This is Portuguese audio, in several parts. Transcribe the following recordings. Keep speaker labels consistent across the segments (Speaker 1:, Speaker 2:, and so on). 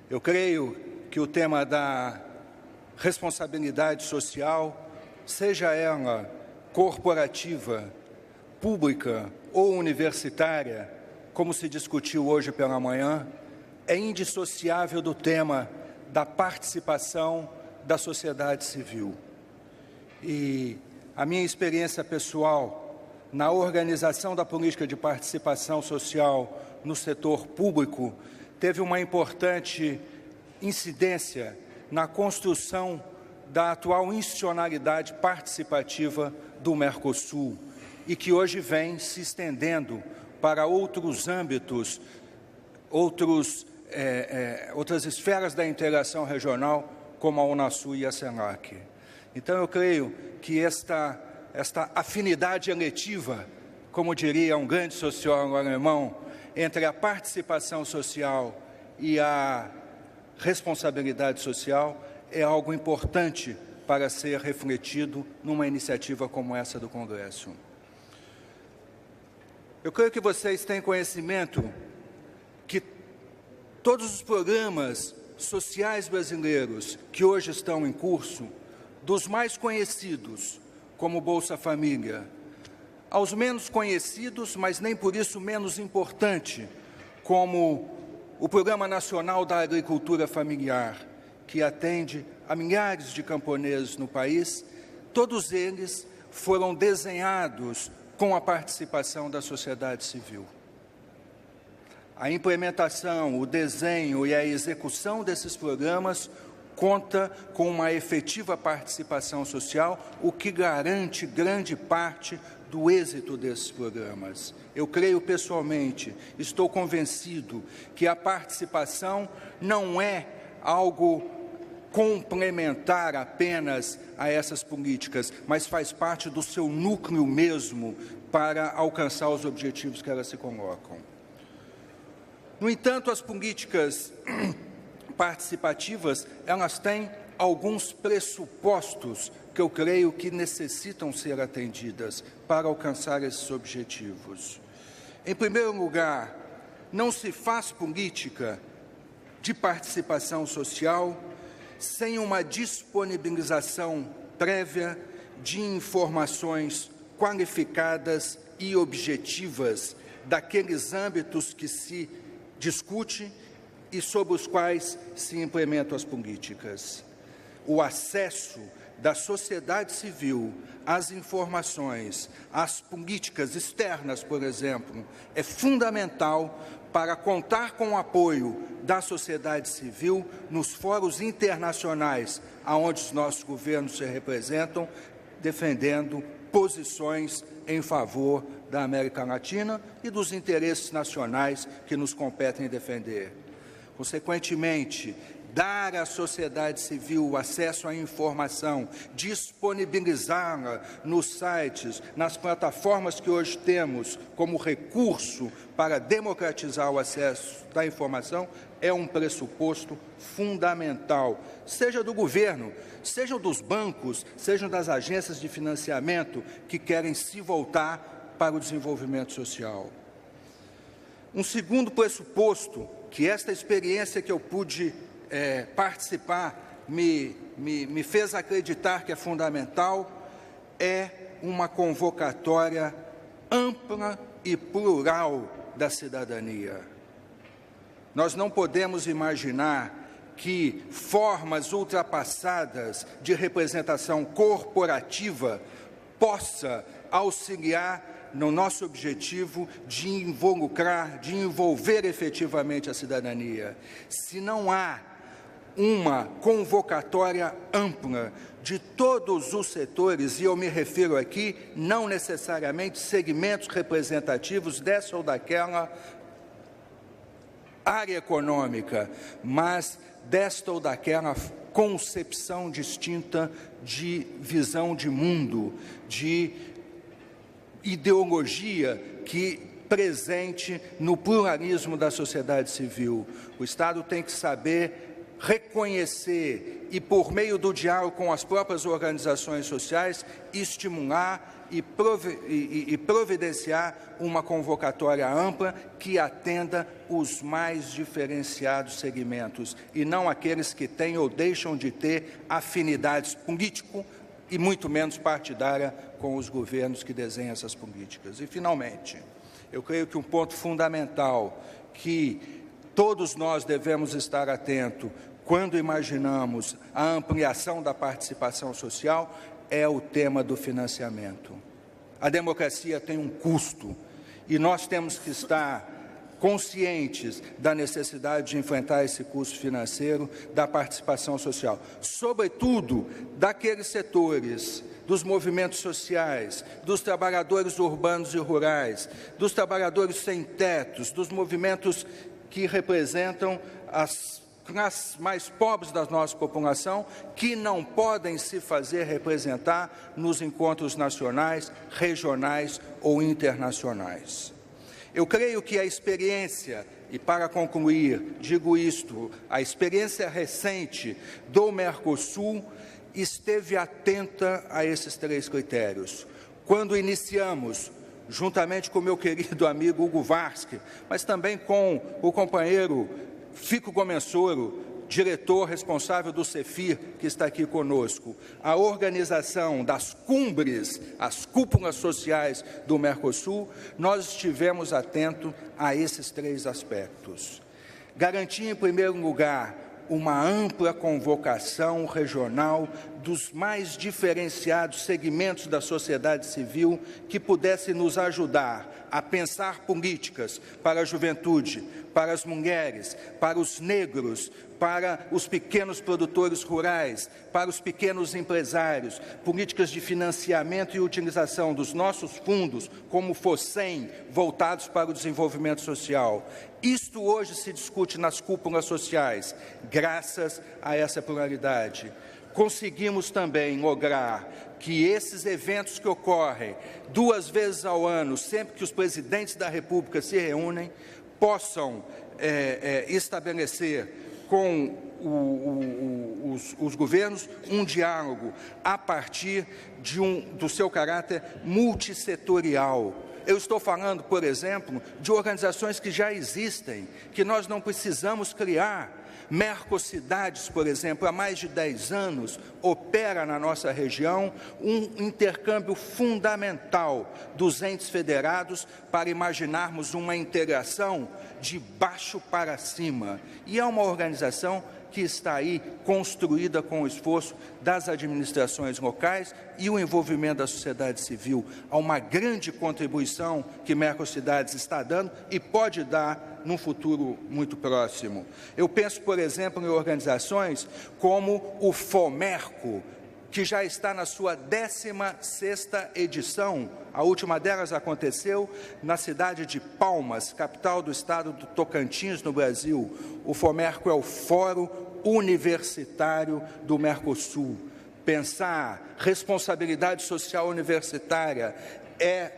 Speaker 1: Eu creio que o tema da responsabilidade social, seja ela corporativa, pública ou universitária, como se discutiu hoje pela manhã, é indissociável do tema da participação da sociedade civil. E a minha experiência pessoal na organização da política de participação social no setor público teve uma importante incidência na construção da atual institucionalidade participativa do Mercosul e que hoje vem se estendendo para outros âmbitos, outras esferas da integração regional, como a Unasul e a CELAC. Então, eu creio que esta afinidade eletiva, como diria um grande sociólogo alemão, entre a participação social e a responsabilidade social é algo importante para ser refletido numa iniciativa como essa do Congresso. Eu creio que vocês têm conhecimento que todos os programas sociais brasileiros que hoje estão em curso, dos mais conhecidos, como Bolsa Família, aos menos conhecidos, mas nem por isso menos importante, como o Programa Nacional da Agricultura Familiar, que atende a milhares de camponeses no país, todos eles foram desenhados com a participação da sociedade civil. A implementação, o desenho e a execução desses programas conta com uma efetiva participação social, o que garante grande parte do êxito desses programas. Eu creio pessoalmente, estou convencido que a participação não é algo complementar apenas a essas políticas, mas faz parte do seu núcleo mesmo para alcançar os objetivos que elas se colocam. No entanto, as políticas participativas, elas têm alguns pressupostos que eu creio que necessitam ser atendidas para alcançar esses objetivos. Em primeiro lugar, não se faz política de participação social sem uma disponibilização prévia de informações qualificadas e objetivas daqueles âmbitos que se discute e sobre os quais se implementam as políticas. O acesso da sociedade civil às informações, às políticas externas, por exemplo, é fundamental para contar com o apoio da sociedade civil nos fóruns internacionais, aonde os nossos governos se representam, defendendo posições em favor da América Latina e dos interesses nacionais que nos competem defender. Consequentemente, dar à sociedade civil o acesso à informação, disponibilizá-la nos sites, nas plataformas que hoje temos como recurso para democratizar o acesso da informação, é um pressuposto fundamental, seja do governo, seja dos bancos, sejam das agências de financiamento que querem se voltar para o desenvolvimento social. Um segundo pressuposto, que esta experiência que eu pude participar me fez acreditar que é fundamental, é uma convocatória ampla e plural da cidadania. Nós não podemos imaginar que formas ultrapassadas de representação corporativa possa auxiliar no nosso objetivo de involucrar, de envolver efetivamente a cidadania. Se não há uma convocatória ampla de todos os setores, e eu me refiro aqui não necessariamente segmentos representativos dessa ou daquela área econômica, mas desta ou daquela concepção distinta de visão de mundo, de ideologia que presente no pluralismo da sociedade civil. O Estado tem que saber reconhecer e, por meio do diálogo com as próprias organizações sociais, estimular e providenciar uma convocatória ampla que atenda os mais diferenciados segmentos e não aqueles que têm ou deixam de ter afinidades político e muito menos partidária com os governos que desenham essas políticas. E, finalmente, eu creio que um ponto fundamental que todos nós devemos estar atentos quando imaginamos a ampliação da participação social é o tema do financiamento. A democracia tem um custo e nós temos que estar conscientes da necessidade de enfrentar esse custo financeiro da participação social, sobretudo daqueles setores, dos movimentos sociais, dos trabalhadores urbanos e rurais, dos trabalhadores sem tetos, dos movimentos que representam as classes mais pobres da nossa população, que não podem se fazer representar nos encontros nacionais, regionais ou internacionais. Eu creio que a experiência, e para concluir, digo isto, a experiência recente do Mercosul esteve atenta a esses 3 critérios. Quando iniciamos, juntamente com o meu querido amigo Hugo Varsky, mas também com o companheiro Fico Gomensoro, diretor responsável do CEFIR, que está aqui conosco, a organização das cumbres, as cúpulas sociais do Mercosul, nós estivemos atentos a esses 3 aspectos. Garantir, em primeiro lugar, uma ampla convocação regional dos mais diferenciados segmentos da sociedade civil que pudesse nos ajudar a pensar políticas para a juventude, para as mulheres, para os negros, para os pequenos produtores rurais, para os pequenos empresários, políticas de financiamento e utilização dos nossos fundos, como o FOSEM, voltados para o desenvolvimento social. Isto hoje se discute nas cúpulas sociais, graças a essa pluralidade. Conseguimos também lograr que esses eventos que ocorrem 2 vezes ao ano, sempre que os presidentes da República se reúnem, possam estabelecer com os governos um diálogo a partir do seu caráter multissetorial. Eu estou falando, por exemplo, de organizações que já existem, que nós não precisamos criar. Mercocidades, por exemplo, há mais de 10 anos, opera na nossa região um intercâmbio fundamental dos entes federados para imaginarmos uma integração de baixo para cima. E é uma organização que está aí construída com o esforço das administrações locais e o envolvimento da sociedade civil. Há uma grande contribuição que Mercocidades está dando e pode dar num futuro muito próximo. Eu penso, por exemplo, em organizações como o FOMERCO, que já está na sua 16ª edição. A última delas aconteceu na cidade de Palmas, capital do estado do Tocantins, no Brasil. O FOMERCO é o Fórum Universitário do Mercosul. Pensar responsabilidade social universitária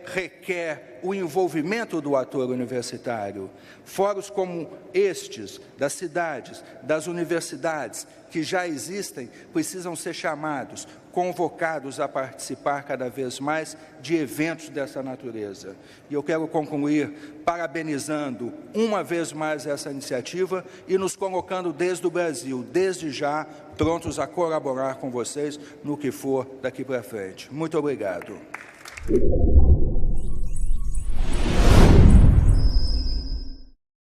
Speaker 1: requer o envolvimento do ator universitário. Fóruns como estes, das cidades, das universidades, que já existem, precisam ser chamados, convocados a participar cada vez mais de eventos dessa natureza. E eu quero concluir parabenizando uma vez mais essa iniciativa e nos colocando desde o Brasil, desde já, prontos a colaborar com vocês no que for daqui para frente. Muito obrigado.